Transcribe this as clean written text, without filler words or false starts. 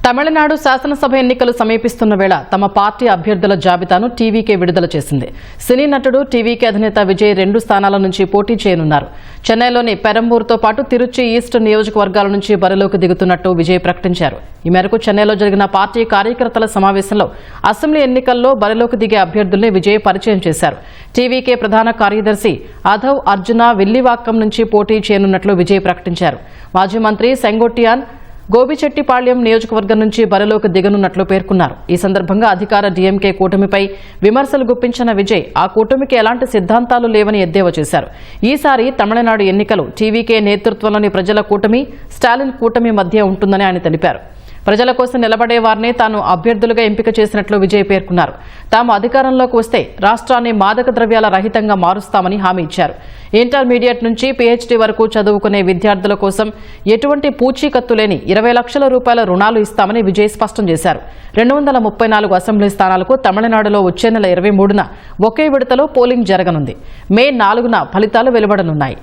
తమిళనాడు శాసనసభ ఎన్నికలు సమీపిస్తున్న వేళ తమ పార్టీ అభ్యర్థుల జాబితాను టీవీకే విడుదల చేసింది. సినీ నటుడు టీవీకే అధినేత విజయ్ 2 స్థానాల నుంచి పోటీ చేయనున్నారు. చెన్నైలోని పెరంబూర్తో పాటు తిరుచి ఈస్ట్ నియోజకవర్గాల నుంచి బరిలోకి దిగుతున్నట్టు విజయ్ ప్రకటించారు. ఈ మేరకు చెన్నైలో జరిగిన పార్టీ కార్యకర్తల సమావేశంలో అసెంబ్లీ ఎన్నికల్లో బరిలోకి దిగే అభ్యర్థుల్ని విజయ్ పరిచయం చేశారు. టీవీకే ప్రధాన కార్యదర్శి అధవ్ అర్జున విల్లివాక్కం నుంచి పోటీ చేయనున్నట్లు విజయ్ ప్రకటించారు. మాజీ మంత్రి సెంగోట్టియాన్ గోబిచెట్టిపాళ్యం నియోజకవర్గం నుంచి బరిలోకి దిగనున్నట్లు పేర్కొన్నారు. ఈ సందర్భంగా అధికార డీఎంకే కూటమిపై విమర్శలు గుప్పించిన విజయ్ ఆ కూటమికి ఎలాంటి సిద్ధాంతాలు లేవని ఎద్దేవా చేశారు. ఈసారి తమిళనాడు ఎన్నికలు టీవీకే నేతృత్వంలోని ప్రజల కూటమి, స్టాలిన్ కూటమి మధ్య ఉంటుందని ఆయన తెలిపారు. ప్రజల కోసం నిలబడే వారిని తాను అభ్యర్థులుగా ఎంపిక చేసినట్లు విజయ్ పేర్కొన్నారు. తాము అధికారంలోకి వస్తే రాష్ట్రాన్ని మాదక ద్రవ్యాల రహితంగా మారుస్తామని హామీ ఇచ్చారు. ఇంటర్మీడియట్ నుంచి పీహెచ్డీ వరకు చదువుకునే విద్యార్థుల కోసం ఎటువంటి పూచీకత్తు లేని 20 లక్షల రూపాయల రుణాలు ఇస్తామని విజయ్ స్పష్టం చేశారు. 234 అసెంబ్లీ స్థానాలకు తమిళనాడులో వచ్చే నెల 23న ఒకే విడతలో పోలింగ్ జరగనుంది. మే 4న ఫలితాలు వెలువడనున్నాయి.